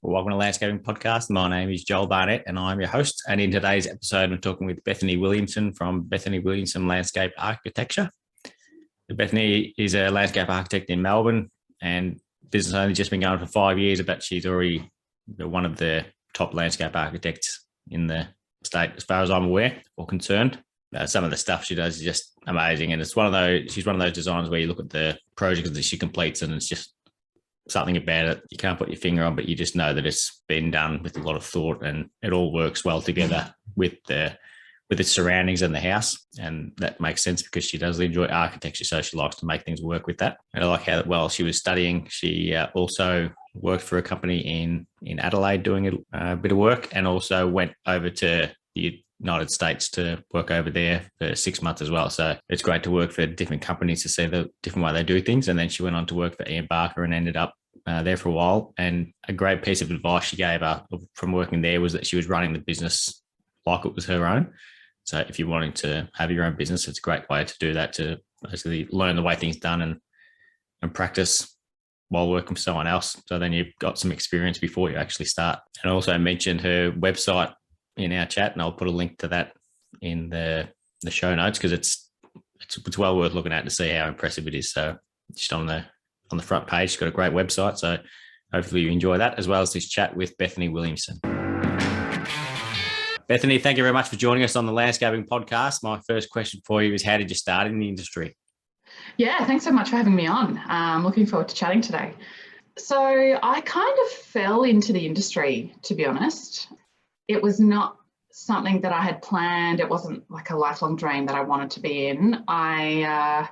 Well, welcome to Landscaping Podcast. My name is Joel Barnett and I'm your host. And in today's episode, I'm talking with Bethany Williamson from Bethany Williamson Landscape Architecture. Bethany is a landscape architect in Melbourne and business only just been going for 5 years, but she's already one of the top landscape architects in the state, as far as I'm aware or concerned. Some of the stuff she does is just amazing. And it's she's one of those designers where you look at the projects that she completes and it's just something about it you can't put your finger on, but you just know that it's been done with a lot of thought and it all works well together with its surroundings and the house. And that makes sense because she does enjoy architecture, so she likes to make things work with that. And I like how while she was studying, she also worked for a company in Adelaide doing a bit of work, and also went over to the United States to work over there for 6 months as well. So it's great to work for different companies to see the different way they do things. And then she went on to work for Ian Barker and ended up there for a while. And a great piece of advice she gave her from working there was that she was running the business like it was her own. So if you're wanting to have your own business, it's a great way to do that, to basically learn the way things done and practice while working for someone else. So then you've got some experience before you actually start. And I also mentioned her website in our chat, and I'll put a link to that in the show notes because it's well worth looking at to see how impressive it is. So just on the front page, she's got a great website. So hopefully you enjoy that, as well as this chat with Bethany Williamson. Bethany, thank you very much for joining us on the Landscaping Podcast. My first question for you is, how did you start in the industry? Yeah, thanks so much for having me on. I'm looking forward to chatting today. So I kind of fell into the industry, to be honest. It was not something that I had planned. It wasn't like a lifelong dream that I wanted to be in. I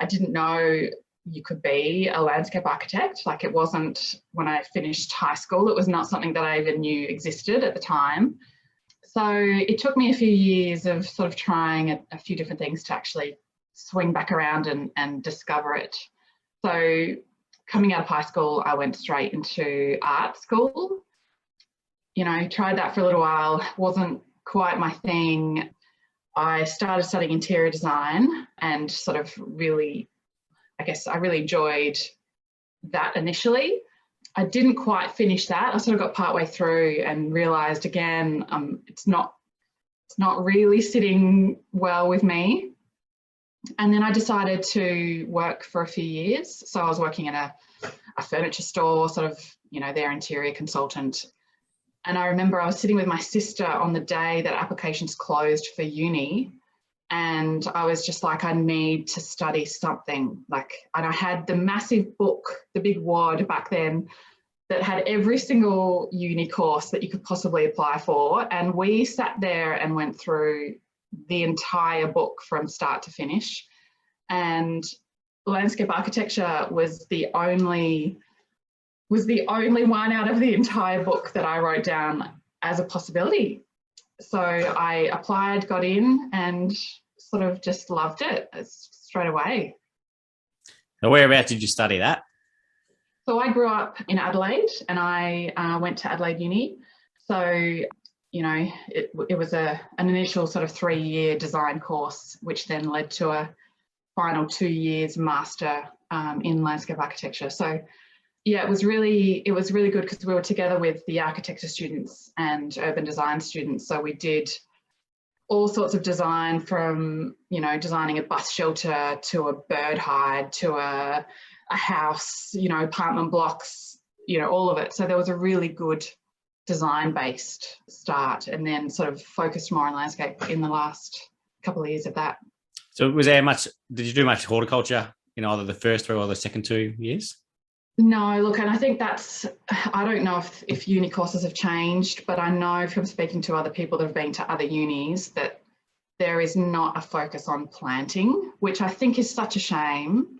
didn't know you could be a landscape architect. Like, it wasn't, when I finished high school, it was not something that I even knew existed at the time. So it took me a few years of sort of trying a few different things to actually swing back around and discover it. So coming out of high school, I went straight into art school. You know, tried that for a little while, wasn't quite my thing. I started studying interior design and sort of really, I really enjoyed that initially. I didn't quite finish that. I sort of got partway through and realised again, it's not really sitting well with me. And then I decided to work for a few years. So I was working in a furniture store, sort of, you know, their interior consultant. And I remember I was sitting with my sister on the day that applications closed for uni, and I was just like, I need to study something. And I had the massive book, the big wad back then, that had every single uni course that you could possibly apply for. And we sat there and went through the entire book from start to finish. And landscape architecture was the only one out of the entire book that I wrote down as a possibility. So I applied, got in, and sort of just loved it straight away. Now, whereabouts did you study that? So I grew up in Adelaide, and I went to Adelaide Uni. So, you know, it was an initial sort of 3-year design course, which then led to a final 2 years master in landscape architecture. So yeah, it was really good because we were together with the architecture students and urban design students. So we did all sorts of design, from, you know, designing a bus shelter to a bird hide to a house, you know, apartment blocks, you know, all of it. So there was a really good design-based start, and then sort of focused more on landscape in the last couple of years of that. So did you do much horticulture in either the first 3 or the second 2 years? No, look, and I think I don't know if uni courses have changed, but I know from speaking to other people that have been to other unis that there is not a focus on planting, which I think is such a shame,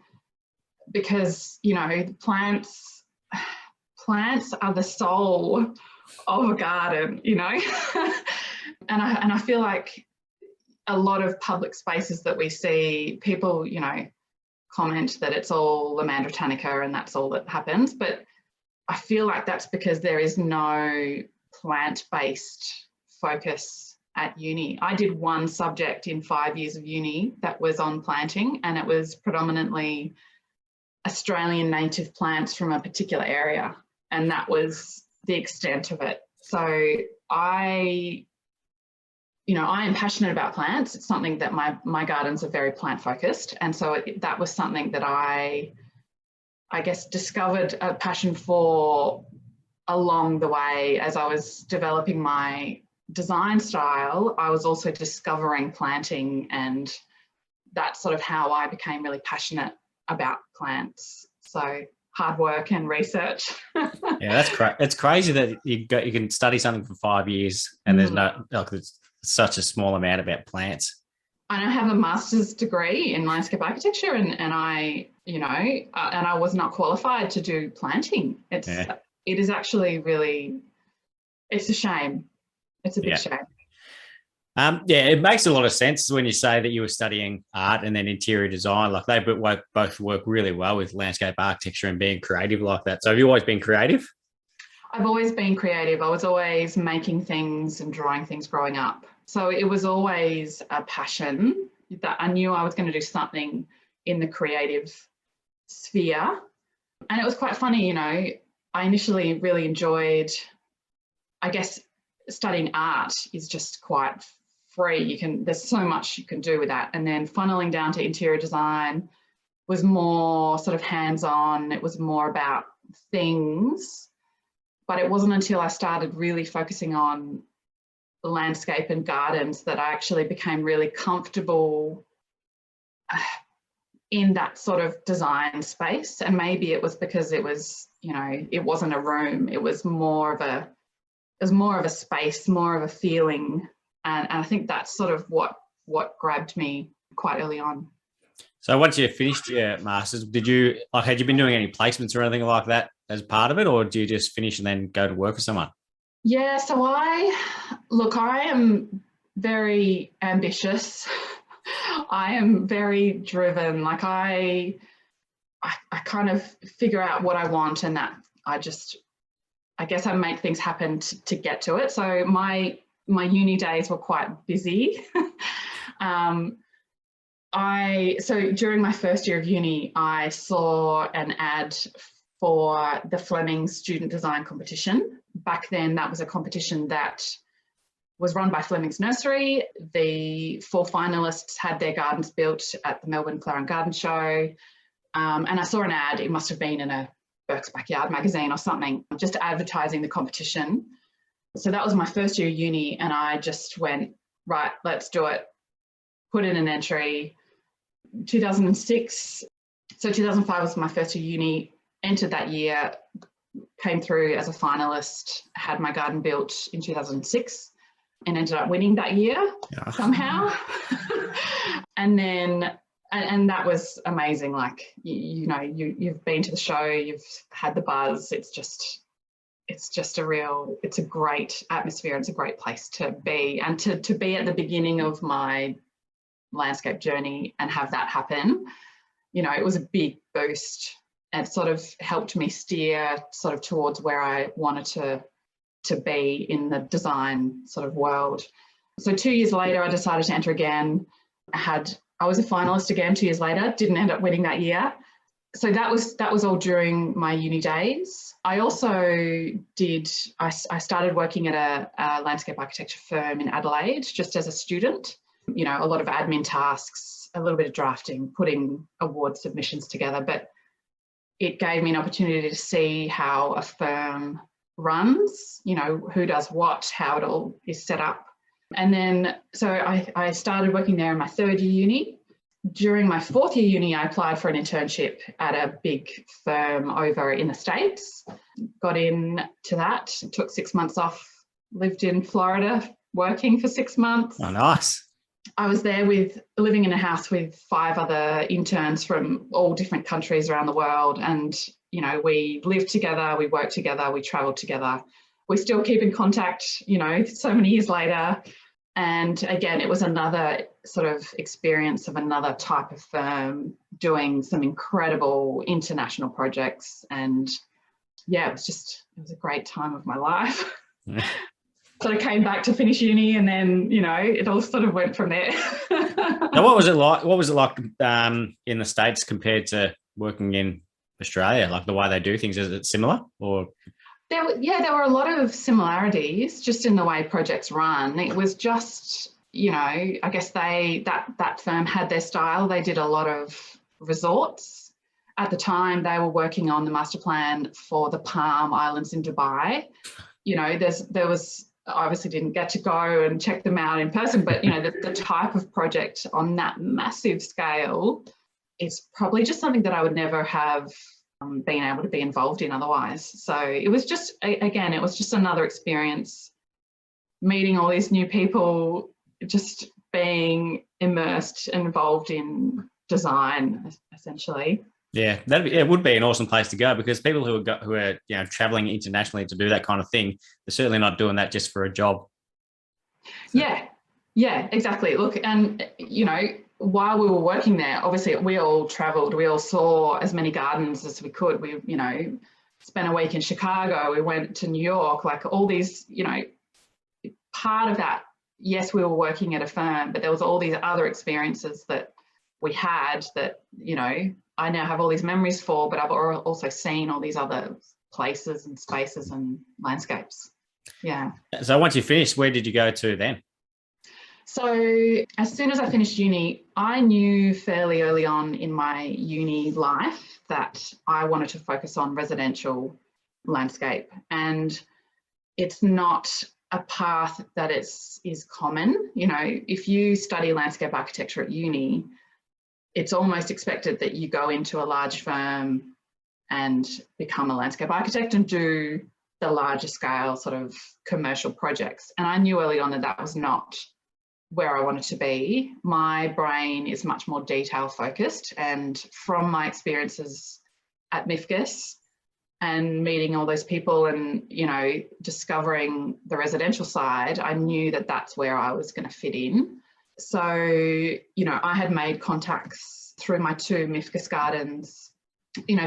because, you know, plants are the soul of a garden, you know. and I feel like a lot of public spaces that we see, people, you know, comment that it's all Lamandra Tannica and that's all that happens, but I feel like that's because there is no plant-based focus at uni. I did one subject in 5 years of uni that was on planting, and it was predominantly Australian native plants from a particular area, and that was the extent of it. So I am passionate about plants. It's something that my gardens are very plant focused. And so that was something that I guess discovered a passion for along the way. As I was developing my design style, I was also discovering planting, and that's sort of how I became really passionate about plants. So hard work and research. Yeah, it's crazy that you can study something for 5 years and there's it's such a small amount about plants. And I have a master's degree in landscape architecture, and I was not qualified to do planting. It is actually really, it's a shame. It's a big shame. It makes a lot of sense when you say that you were studying art and then interior design. Like they both work really well with landscape architecture and being creative like that. So have you always been creative? I've always been creative. I was always making things and drawing things growing up. So it was always a passion that I knew I was going to do something in the creative sphere. And it was quite funny, I initially really enjoyed, I guess, studying art is just quite free. There's so much you can do with that. And then funneling down to interior design was more sort of hands-on. It was more about things. But it wasn't until I started really focusing on landscape and gardens that I actually became really comfortable in that sort of design space. And maybe it was because it was, it wasn't a room. It was more of a space, more of a feeling. And I think that's sort of what grabbed me quite early on. So once you finished your masters, had you been doing any placements or anything like that as part of it, or do you just finish and then go to work for someone? Yeah, so I am very ambitious. I am very driven. Like I kind of figure out what I want, and that I guess I make things happen to get to it. So my uni days were quite busy. So during my first year of uni, I saw an ad for the Fleming's Student Design Competition. Back then, that was a competition that was run by Fleming's Nursery. The 4 finalists had their gardens built at the Melbourne Flower and Garden Show. And I saw an ad, it must have been in a Burke's Backyard magazine or something, just advertising the competition. So that was my first year of uni, and I just went, right, let's do it. Put in an entry. 2006, so 2005 was my first year of uni, entered that year, came through as a finalist, had my garden built in 2006 and ended up winning that year somehow. And that was amazing. Like, you've been to the show, you've had the buzz. It's a great atmosphere. It's a great place to be, and to be at the beginning of my landscape journey and have that happen, it was a big boost, and sort of helped me steer sort of towards where I wanted to be in the design sort of world. So 2 years later, I decided to enter again. I was a finalist again 2 years later, didn't end up winning that year. So that was all during my uni days. I also I started working at a landscape architecture firm in Adelaide just as a student. A lot of admin tasks, a little bit of drafting, putting award submissions together, but it gave me an opportunity to see how a firm runs, who does what, how it all is set up. And then, so I started working there in my 3rd year uni. During my 4th year uni, I applied for an internship at a big firm over in the States, got into that, took 6 months off, lived in Florida, working for 6 months. Oh, nice. I was there living in a house with 5 other interns from all different countries around the world. And, we lived together, we worked together, we traveled together. We still keep in contact, so many years later. And again, it was another sort of experience of another type of firm doing some incredible international projects. And yeah, it was a great time of my life. Yeah. So I came back to finish uni, and then, it all sort of went from there. Now, what was it like? What was it like in the States compared to working in Australia? Like the way they do things, is it similar or? There were a lot of similarities just in the way projects run. It was just, I guess that firm had their style. They did a lot of resorts. At the time, they were working on the master plan for the Palm Islands in Dubai. There was, I obviously didn't get to go and check them out in person, but the type of project on that massive scale is probably just something that I would never have been able to be involved in otherwise. So it was just, again, it was just another experience, meeting all these new people, just being immersed and involved in design, essentially. Yeah, it would be an awesome place to go, because people who are traveling internationally to do that kind of thing, they're certainly not doing that just for a job. So. Yeah, exactly. Look, and while we were working there, obviously we all travelled. We all saw as many gardens as we could. We spent a week in Chicago. We went to New York. Like all these, part of that. Yes, we were working at a firm, but there was all these other experiences that we had that I now have all these memories for, but I've also seen all these other places and spaces and landscapes. Yeah. So once you finished, where did you go to then? So as soon as I finished uni, I knew fairly early on in my uni life that I wanted to focus on residential landscape. And it's not a path that is common. If you study landscape architecture at uni, it's almost expected that you go into a large firm and become a landscape architect and do the larger scale sort of commercial projects. And I knew early on that that was not where I wanted to be. My brain is much more detail focused, and from my experiences at MIFGS and meeting all those people and discovering the residential side, I knew that that's where I was going to fit in. So I had made contacts through my 2 MIFGS gardens.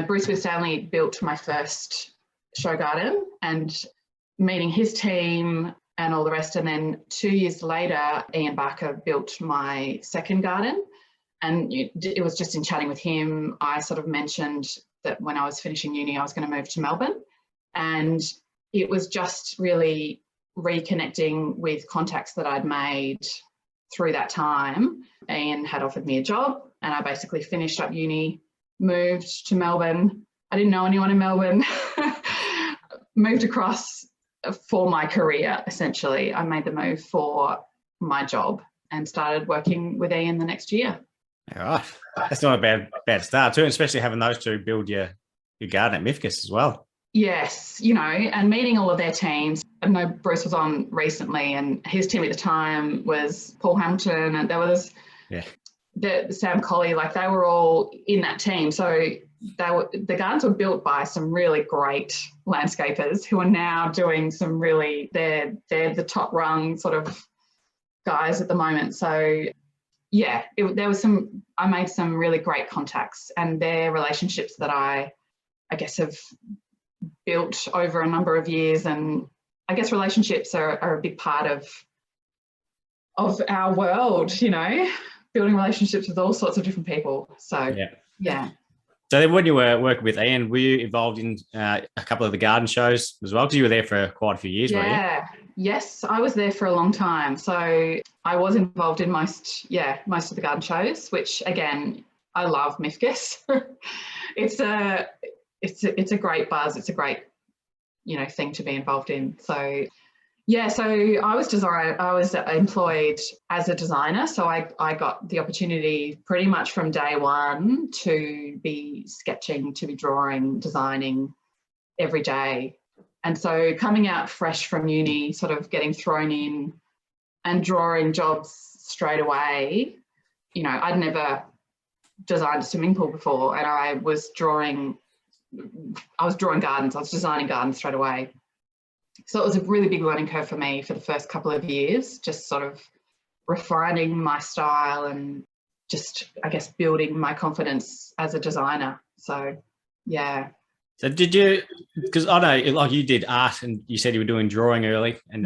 Bruce Stanley built my first show garden, and meeting his team and all the rest. And then 2 years later, Ian Barker built my second garden. And it was just in chatting with him, I sort of mentioned that when I was finishing uni, I was going to move to Melbourne. And it was just really reconnecting with contacts that I'd made through that time. Ian had offered me a job, and I basically finished up uni, moved to Melbourne. I didn't know anyone in Melbourne, moved across for my career, essentially. I made the move for my job and started working with Ian the next year. All right. That's not a bad start too, especially having those 2 build your garden at MIFGS as well. Yes, and meeting all of their teams. I know Bruce was on recently, and his team at the time was Paul Hamilton, and there was Sam Colley, like they were all in that team. So the gardens were built by some really great landscapers who are now doing some really, they're the top rung sort of guys at the moment. So yeah, I made some really great contacts, and their relationships that I guess have built over a number of years. And I guess relationships are a big part of our world, building relationships with all sorts of different people. So yeah. So then when you were working with Ian, were you involved in a couple of the garden shows as well? Because you were there for quite a few years, weren't you? Yes, I was there for a long time. So I was involved in most of the garden shows, which again, I love MIFGS. It's a great buzz. It's a great, thing to be involved in. So yeah, so I was employed as a designer. So I got the opportunity pretty much from day one to be sketching, to be drawing, designing every day. And so coming out fresh from uni, sort of getting thrown in and drawing jobs straight away, I'd never designed a swimming pool before, and I was drawing gardens. I was designing gardens straight away. So it was a really big learning curve for me for the first couple of years, just sort of refining my style and just, I guess, building my confidence as a designer. So, yeah. So did you, because I know like you did art and you said you were doing drawing early, and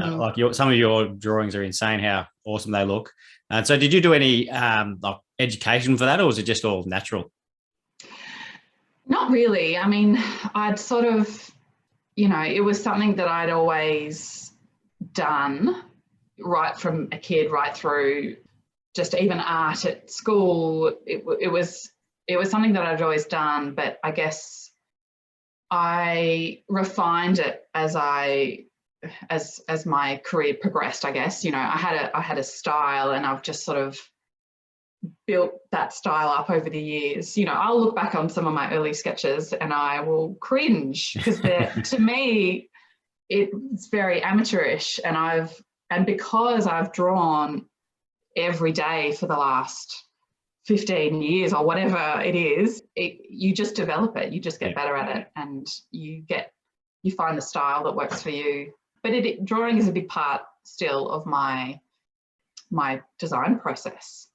some of your drawings are insane how awesome they look. And so did you do any like education for that, or was it just all natural? Not really. I mean, I'd sort of it was something that I'd always done right from a kid, right through just even art at school. It was something that I'd always done, but I guess I refined it as my career progressed. I guess I had a style, and I've just sort of built that style up over the years. I'll look back on some of my early sketches and I will cringe because to me it's very amateurish, and because I've drawn every day for the last 15 years or whatever it is, you just develop it, you just get better at it, and you find the style that works for you. But drawing is a big part still of my design process.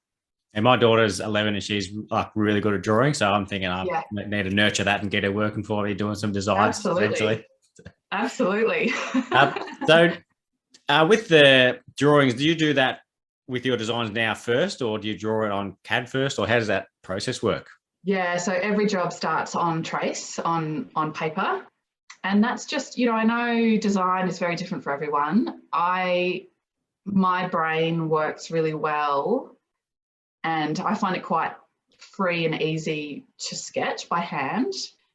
And my daughter's 11 and she's like really good at drawing. So I'm thinking I need to nurture that and get her working for me, doing some designs eventually. Absolutely. So with the drawings, do you do that with your designs now first, or do you draw it on CAD first, or how does that process work? Yeah, so every job starts on trace, on paper. And that's just, I know design is very different for everyone. My brain works really well, and I find it quite free and easy to sketch by hand.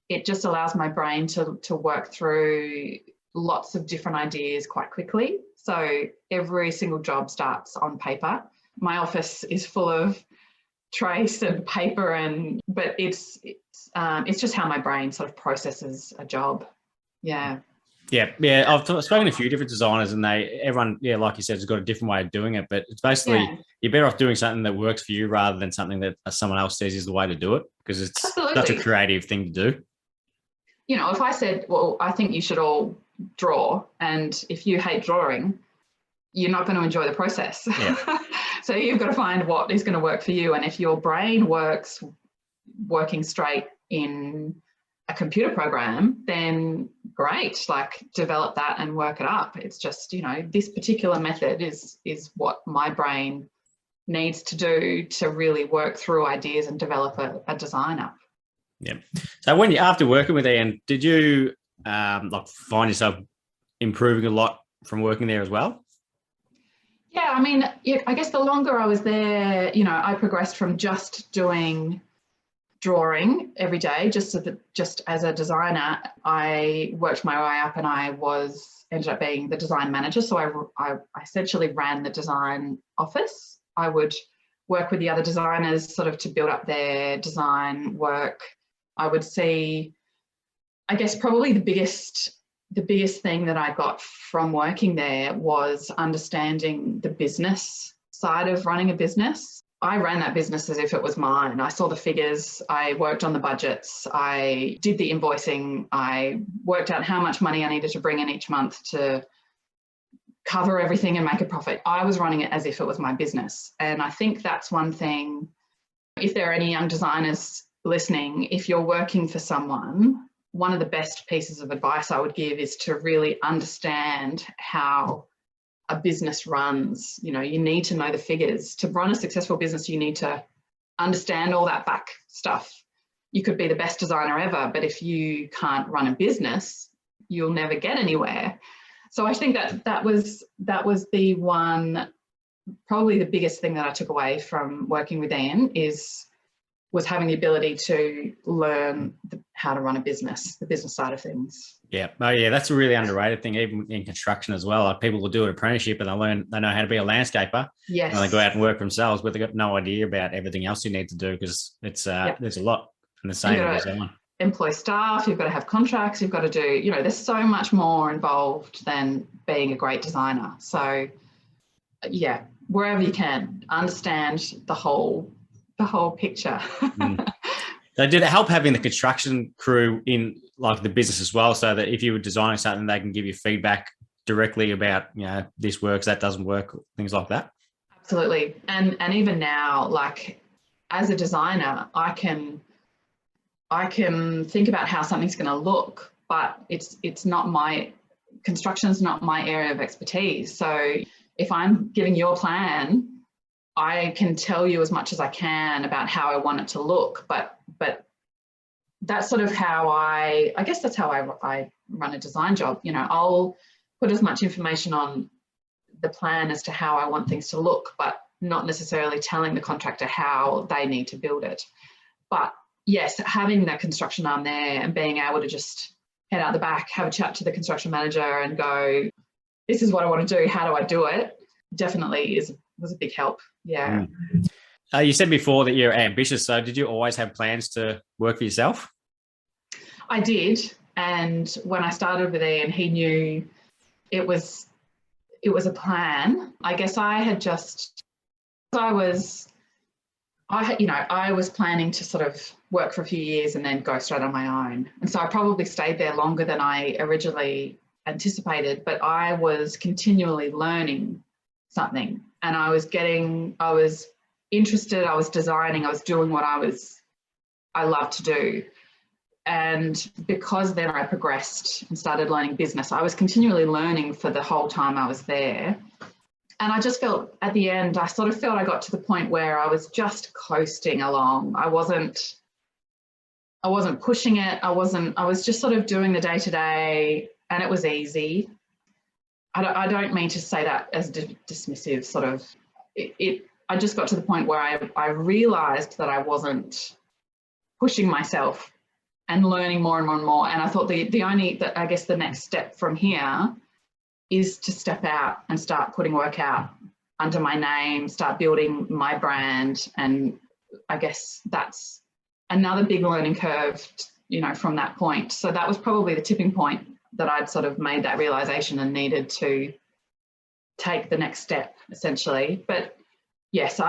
It just allows my brain to work through lots of different ideas quite quickly. So every single job starts on paper. My office is full of trace and paper, but it's just how my brain sort of processes a job. Yeah. Yeah. I've spoken to a few different designers, and everyone, like you said, has got a different way of doing it. But it's basically you're better off doing something that works for you rather than something that someone else says is the way to do it, because it's such a creative thing to do. If I said, well, I think you should all draw, and if you hate drawing, you're not going to enjoy the process. Yeah. So you've got to find what is going to work for you. And if your brain working straight in a computer program, then great, like develop that and work it up. It's just, this particular method is what my brain needs to do to really work through ideas and develop a design up. Yeah. So after working with Ian, did you find yourself improving a lot from working there as well? Yeah, I mean, I guess the longer I was there, I progressed from just doing drawing every day, just as a designer. I worked my way up, and I ended up being the design manager. So I essentially ran the design office. I would work with the other designers sort of to build up their design work. I would see, I guess probably the biggest thing that I got from working there was understanding the business side of running a business. I ran that business as if it was mine. I saw the figures, I worked on the budgets, I did the invoicing, I worked out how much money I needed to bring in each month to cover everything and make a profit. I was running it as if it was my business. And I think that's one thing, if there are any young designers listening, if you're working for someone, one of the best pieces of advice I would give is to really understand how a business runs. You need to know the figures. To run a successful business, you need to understand all that back stuff. You could be the best designer ever, but if you can't run a business, you'll never get anywhere. So I think that was the one, probably the biggest thing that I took away from working with Ian was having the ability to learn how to run a business, the business side of things. Yeah. Oh, yeah. That's a really underrated thing, even in construction as well. Like people will do an apprenticeship and they know how to be a landscaper. Yes. And they go out and work themselves, but they've got no idea about everything else you need to do, because it's there's a lot in the same as design. Employ staff, you've got to have contracts, you've got to do, there's so much more involved than being a great designer. So yeah, wherever you can, understand the whole picture. So did it help having the construction crew in like the business as well, so that if you were designing something, they can give you feedback directly about, this works, that doesn't work, things like that? Absolutely. And even now, like as a designer, I can think about how something's going to look, but it's not construction's not my area of expertise. So if I'm giving you a plan, I can tell you as much as I can about how I want it to look, but that's sort of how I guess that's how I run a design job. You know, I'll put as much information on the plan as to how I want things to look, but not necessarily telling the contractor how they need to build it. But yes, having that construction arm there and being able to just head out the back, have a chat to the construction manager and go, this is what I want to do, how do I do it, definitely was a big help. Yeah. You said before that you're ambitious. So did you always have plans to work for yourself? I did. And when I started with Ian, he knew it was a plan. I guess I was planning to sort of work for a few years and then go straight on my own. And so I probably stayed there longer than I originally anticipated, but I was continually learning something, and I was interested, I was designing, I was doing what I love to do. And because then I progressed and started learning business, I was continually learning for the whole time I was there. And I just felt at the end, I sort of felt I got to the point where I was just coasting along. I wasn't pushing it. I was just sort of doing the day to day, and it was easy. I don't mean to say that as dismissive sort of, I just got to the point where I realized that I wasn't pushing myself and learning more and more and more. And I thought the next step from here is to step out and start putting work out under my name, start building my brand. And I guess that's another big learning curve, you know, from that point. So that was probably the tipping point that I'd sort of made that realization and needed to take the next step, essentially. But yes,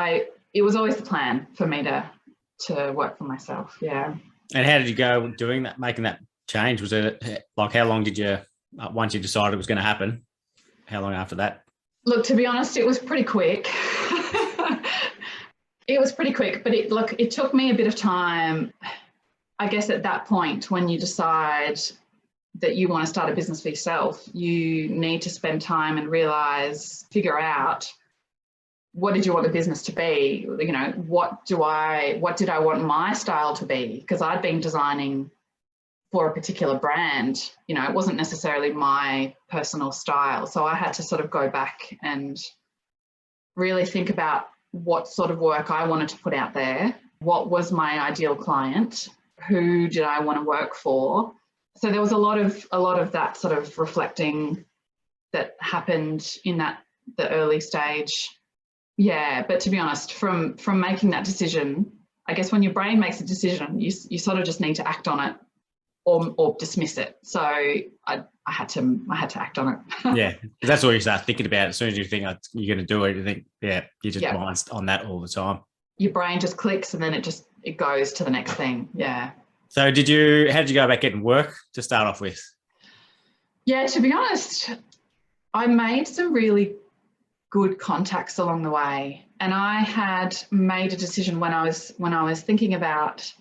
it was always the plan for me to work for myself. Yeah. And how did you go doing that, making that change? Was it like, how long did you, once you decided it was going to happen, how long after that? Look, to be honest, it was pretty quick. It was pretty quick, but it took me a bit of time. I guess at that point, when you decide that you want to start a business for yourself, you need to spend time and figure out, what did you want the business to be? You know, what did I want my style to be? Because I'd been designing for a particular brand, you know, it wasn't necessarily my personal style. So I had to sort of go back and really think about what sort of work I wanted to put out there. What was my ideal client? Who did I want to work for? So there was a lot of that sort of reflecting that happened in the early stage. Yeah, but to be honest, from making that decision, I guess when your brain makes a decision, you sort of just need to act on it or dismiss it. So I had to act on it. Yeah, that's all you start thinking about. As soon as you think you're going to do it, you think, yeah, you just mind on that all the time. Your brain just clicks, and then it goes to the next thing. Yeah. So how did you go about getting work to start off with? Yeah, to be honest, I made some really good contacts along the way, and I had made a decision when I was thinking about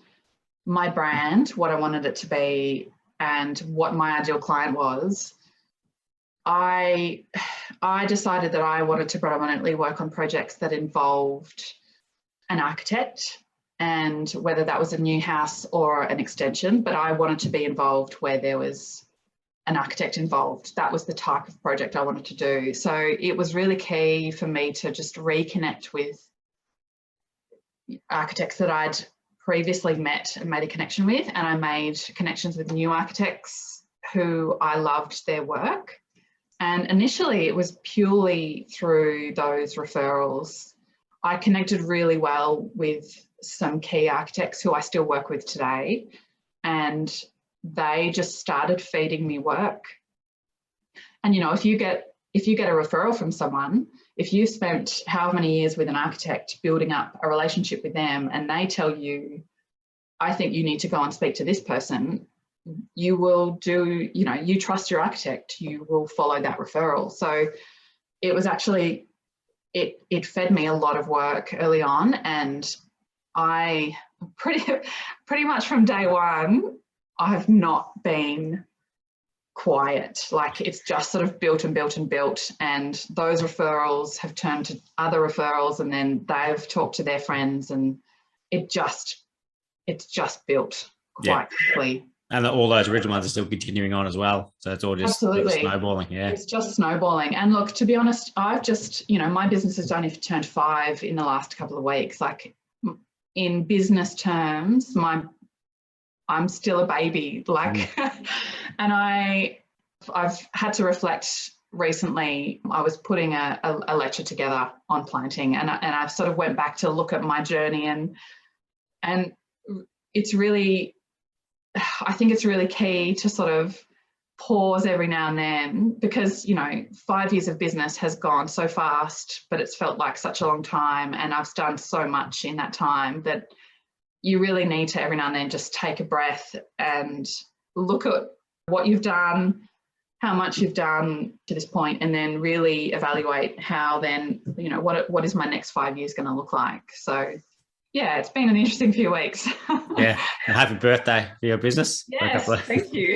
my brand, what I wanted it to be, and what my ideal client was. I decided that I wanted to predominantly work on projects that involved an architect, and whether that was a new house or an extension, but I wanted to be involved where there was an architect involved. That was the type of project I wanted to do. So it was really key for me to just reconnect with architects that I'd previously met and made a connection with, and I made connections with new architects who I loved their work. And initially it was purely through those referrals. I connected really well with some key architects who I still work with today, and they just started feeding me work. And you know, if you get a referral from someone, if you've spent however many years with an architect building up a relationship with them, and they tell you, I think you need to go and speak to this person, you will do, you know, you trust your architect, you will follow that referral. So it was actually, it fed me a lot of work early on, and I pretty much from day one, I've not been quiet. Like, it's just sort of built and built and built, and those referrals have turned to other referrals, and then they've talked to their friends, and it's just built quite quickly. And all those original ones are still continuing on as well. So it's all just snowballing. Yeah. It's just snowballing. And look, to be honest, I've just, my business has only turned 5 in the last couple of weeks. Like in business terms, I'm still a baby. Like, and I've had to reflect recently. I was putting a lecture together on planting, and I sort of went back to look at my journey, and it's really, I think it's really key to sort of pause every now and then, because 5 years of business has gone so fast, but it's felt like such a long time, and I've done so much in that time that you really need to every now and then just take a breath and look at what you've done, how much you've done to this point, and then really evaluate how then, what is my next 5 years going to look like. So yeah, it's been an interesting few weeks. Yeah, and happy birthday for your business. Yes, thank you.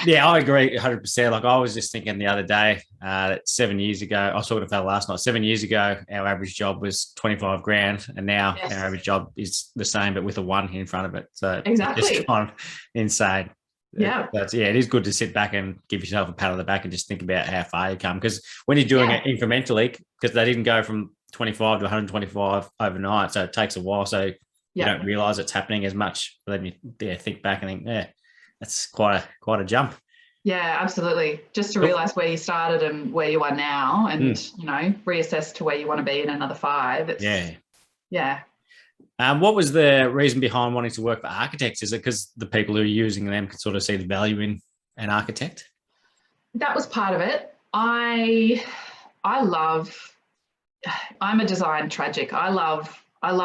Yeah, I agree 100%. Like I was just thinking the other day, that 7 years ago, I was talking to a fellow last night, 7 years ago, our average job was 25 grand, and now our average job is the same, but with a 1 in front of it. So exactly. It's just gone insane. Yeah. It is good to sit back and give yourself a pat on the back and just think about how far you come. Because when you're doing it incrementally, because they didn't go from 25 to 125 overnight, so it takes a while. So you don't realise it's happening as much. But then you think back and think, that's quite a jump. Yeah, absolutely. Just to realise where you started and where you are now, and reassess to where you want to be in another 5. Yeah. What was the reason behind wanting to work for architects? Is it because the people who are using them can sort of see the value in an architect? That was part of it. I'm a design tragic. I love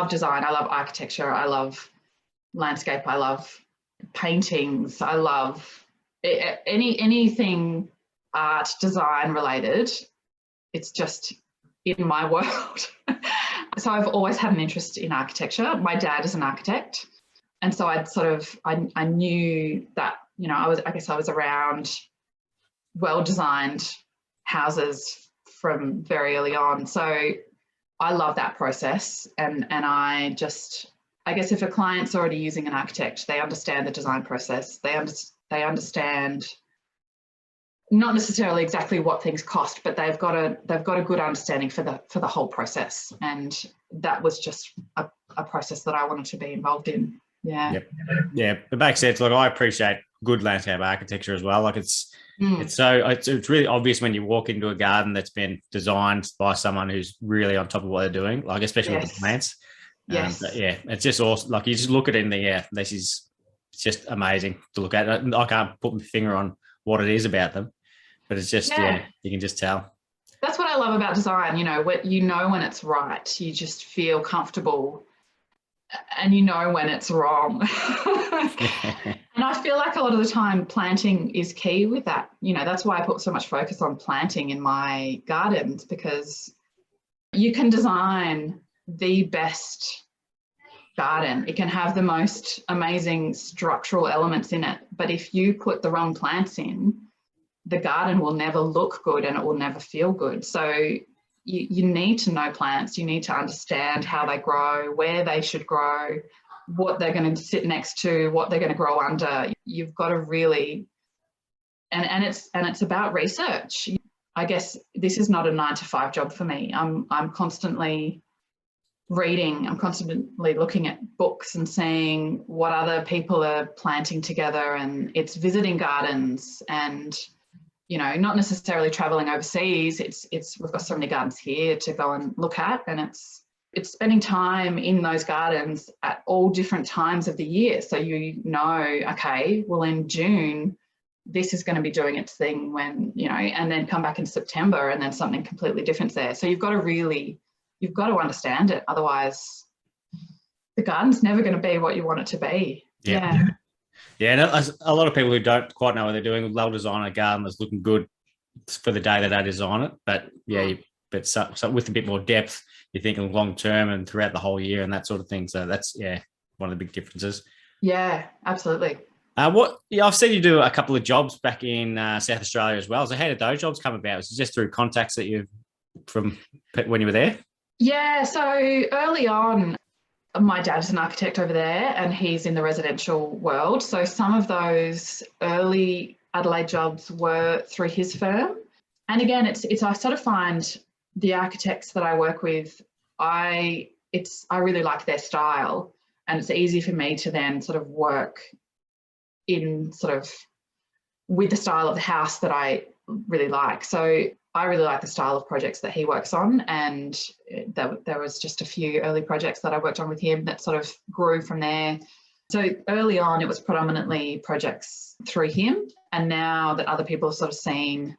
design. I love architecture. I love landscape. I love paintings. I love anything art, design related. It's just in my world. So I've always had an interest in architecture. My dad is an architect. And so I knew that, I was around well-designed houses from very early on. So I love that process. And I guess if a client's already using an architect, they understand the design process. They understand not necessarily exactly what things cost, but they've got a good understanding for the whole process. And that was just a process that I wanted to be involved in. Yeah. Yep. Yeah, it makes sense. Like I appreciate good landscape architecture as well. Like it's really obvious when you walk into a garden that's been designed by someone who's really on top of what they're doing, like especially with the plants. Yes. It's just awesome. Like you just look at it and this is just amazing to look at. I can't put my finger on what it is about them, but it's just, you can just tell. That's what I love about design. When it's right, you just feel comfortable, and when it's wrong. And I feel like a lot of the time planting is key with that. That's why I put so much focus on planting in my gardens, because you can design the best garden. It can have the most amazing structural elements in it. But if you put the wrong plants in, the garden will never look good and it will never feel good. So you need to know plants. You need to understand how they grow, where they should grow, what they're going to sit next to, what they're going to grow under. You've got to really, and it's about research. I guess this is not a 9-to-5 job for me. I'm constantly reading. I'm constantly looking at books and seeing what other people are planting together, and it's visiting gardens and not necessarily traveling overseas. We've in many gardens here to go and look at, and it's spending time in those gardens at all different times of the year. So okay, well in June, this is going to be doing its thing when, and then come back in September and then something completely different there. So you've got to understand it. Otherwise the garden's never going to be what you want it to be. Yeah. Yeah, and a lot of people who don't quite know what they're doing, they'll design a garden that's looking good for the day that they design it. But so with a bit more depth, you're thinking long term and throughout the whole year and that sort of thing. So that's one of the big differences. Yeah, absolutely. I've seen you do a couple of jobs back in South Australia as well. So how did those jobs come about? Was it just through contacts that from when you were there? Yeah, so early on, My dad's an architect over there and he's in the residential world. So some of those early Adelaide jobs were through his firm. And again, I sort of find the architects that I work with, I really like their style, and it's easy for me to then sort of work in sort of with the style of the house that I really like. So I really like the style of projects that he works on, and there was just a few early projects that I worked on with him that sort of grew from there. So early on, it was predominantly projects through him, and now that other people have sort of seen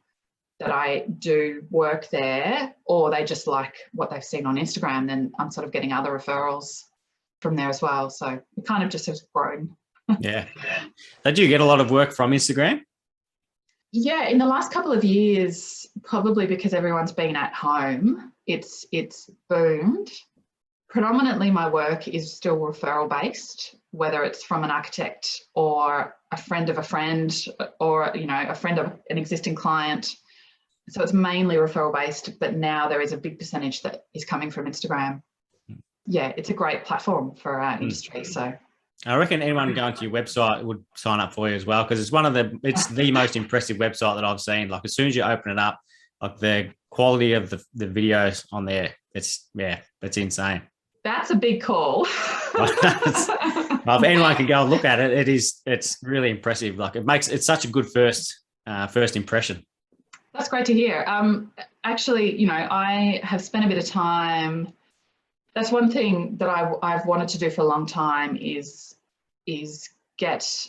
that I do work there, or they just like what they've seen on Instagram, then I'm sort of getting other referrals from there as well. So it kind of just has grown. Yeah. Did you get a lot of work from Instagram? Yeah, in the last couple of years, probably because everyone's been at home, it's boomed. Predominantly my work is still referral based, whether it's from an architect or a friend of a friend, or a friend of an existing client. So it's mainly referral based, but now there is a big percentage that is coming from Instagram. Yeah, it's a great platform for our industry. So I reckon anyone going to your website would sign up for you as well, because it's the most impressive website that I've seen. Like as soon as you open it up, like the quality of the videos on there, it's insane. That's a big call. Well, if anyone can go and look at it, it's really impressive. Like it's such a good first impression. That's great to hear. Actually, I have spent a bit of time. That's one thing that I've wanted to do for a long time is get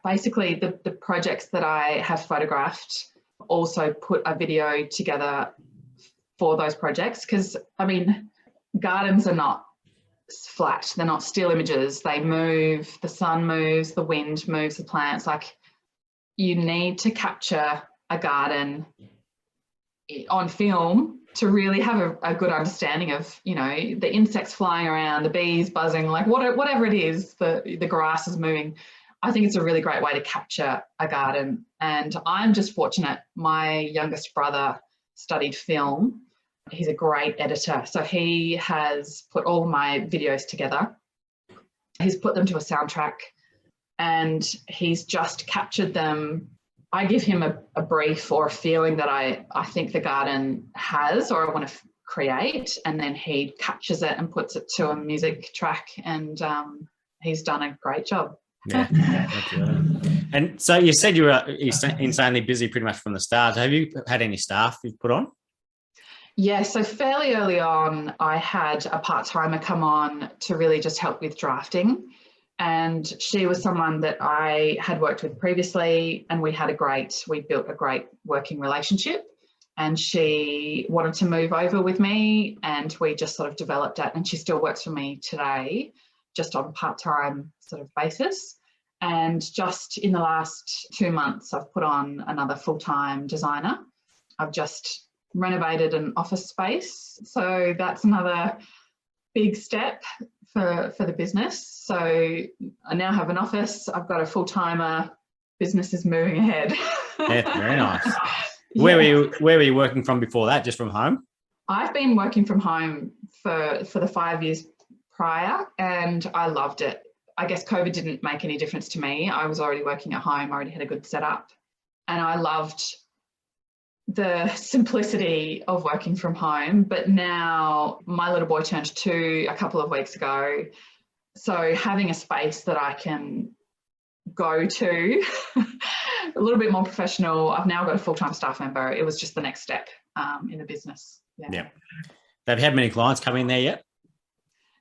basically the projects that I have photographed, also put a video together for those projects. Because gardens are not flat, they're not still images, they move, the sun moves, the wind moves the plants. Like you need to capture a garden on film to really have a good understanding of, the insects flying around, the bees buzzing, like whatever it is, the grass is moving. I think it's a really great way to capture a garden. And I'm just fortunate. My youngest brother studied film. He's a great editor. So he has put all my videos together. He's put them to a soundtrack and he's just captured them. I give him a brief or a feeling that I think the garden has or I want to create, and then he captures it and puts it to a music track, and he's done a great job. Yeah, absolutely. And so you said you were insanely busy pretty much from the start. Have you had any staff you've put on? Yeah, so fairly early on, I had a part-timer come on to really just help with drafting. And she was someone that I had worked with previously, and we built a great working relationship. And she wanted to move over with me, and we just sort of developed it. And she still works for me today, just on a part-time sort of basis. And just in the last 2 months, I've put on another full-time designer. I've just renovated an office space. So that's another big step for the business. So I now have an office, I've got a full-timer, business is moving ahead. Yeah, very nice. Where were you working from before that? Just from home? I've been working from home for the 5 years prior, and I loved it. I guess COVID didn't make any difference to me. I was already working at home, I already had a good setup, and I loved the simplicity of working from home. But now my little boy turned 2 a couple of weeks ago, so having a space that I can go to a little bit more professional. I've now got a full-time staff member. It was just the next step in the business. Yeah. Have you had many clients come in there yet?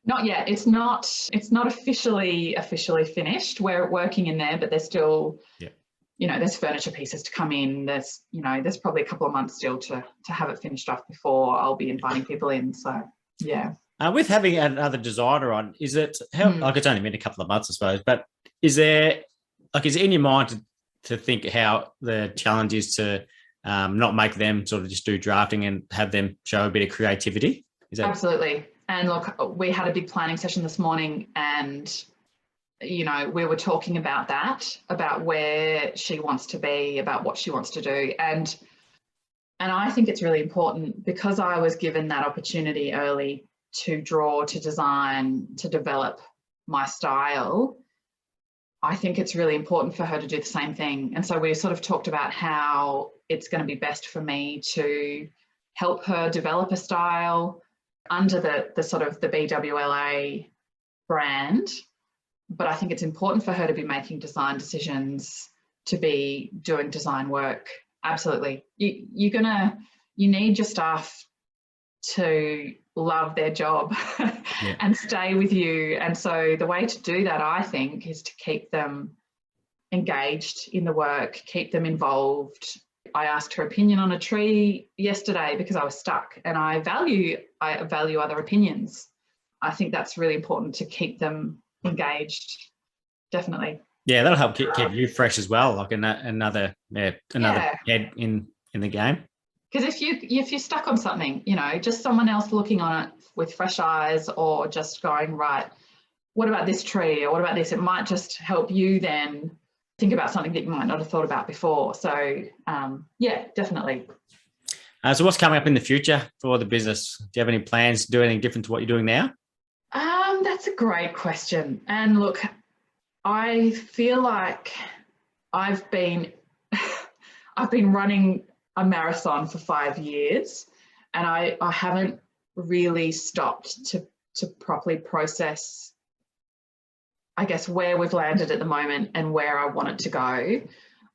Not yet. It's not officially finished. We're working in there, but there's still there's furniture pieces to come in. There's probably a couple of months still to have it finished off before I'll be inviting people in. So yeah. With having another designer on, is it like it's only been a couple of months, I suppose, but is it in your mind to think how the challenge is to not make them sort of just do drafting and have them show a bit of creativity? Absolutely. And look, we had a big planning session this morning, and we were talking about that, about where she wants to be, about what she wants to do. And I think it's really important, because I was given that opportunity early to draw, to design, to develop my style, I think it's really important for her to do the same thing. And so we sort of talked about how it's going to be best for me to help her develop a style under the sort of the BWLA brand. But I think it's important for her to be making design decisions, to be doing design work. Absolutely. You need your staff to love their job and stay with you. And so the way to do that, I think, is to keep them engaged in the work, keep them involved. I asked her opinion on a tree yesterday because I was stuck, and I value other opinions. I think that's really important to keep them engaged. Definitely. Yeah, that'll help keep you fresh as well, like another head in the game. Because if you're stuck on something, just someone else looking on it with fresh eyes, or just going, right, what about this tree, or what about this? It might just help you then think about something that you might not have thought about before. So yeah, definitely. So what's coming up in the future for the business? Do you have any plans to do anything different to what you're doing now? That's a great question. And look, I feel like I've been running a marathon for 5 years, and I haven't really stopped to properly process, I guess, where we've landed at the moment and where I want it to go.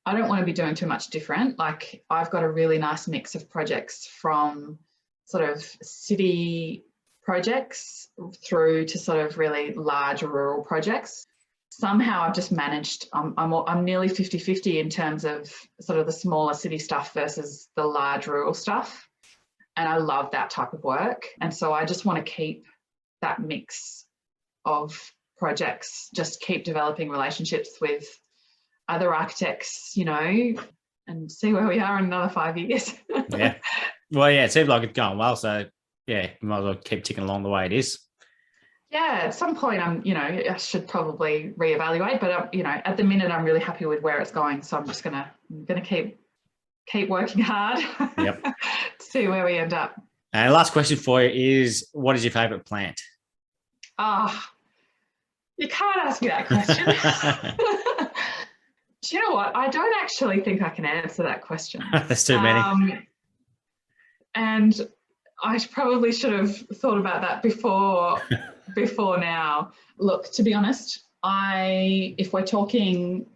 I don't want to be doing too much different. Like, I've got a really nice mix of projects, from sort of city projects through to sort of really large rural projects. Somehow I've just managed, I'm nearly 50-50 in terms of sort of the smaller city stuff versus the large rural stuff. And I love that type of work. And so I just want to keep that mix of projects, just keep developing relationships with other architects, and see where we are in another 5 years. Yeah. Well, yeah, it seems like it's going well. So yeah, you might as well keep ticking along the way it is. Yeah, at some point I should probably reevaluate, but at the minute I'm really happy with where it's going. So I'm just gonna keep working hard. Yep. To see where we end up. And last question for you is, what is your favourite plant? You can't ask me that question. Do you know what? I don't actually think I can answer that question. There's too many. And I probably should have thought about that before now. Look, to be honest, if we're talking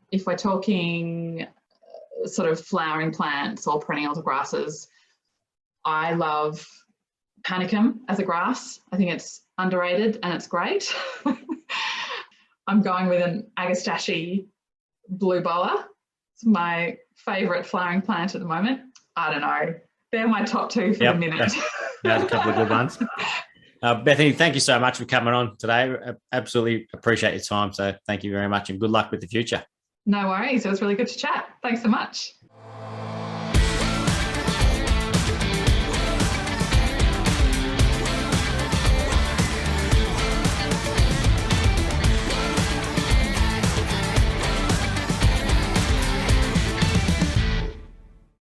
sort of flowering plants or perennials or grasses, I love panicum as a grass. I think it's underrated and it's great. I'm going with an agastache blue boa. It's my favourite flowering plant at the moment. I don't know. They're my top two for the minute. There's a couple of good ones. Bethany, thank you so much for coming on today. Absolutely appreciate your time. So thank you very much, and good luck with the future. No worries. It was really good to chat. Thanks so much.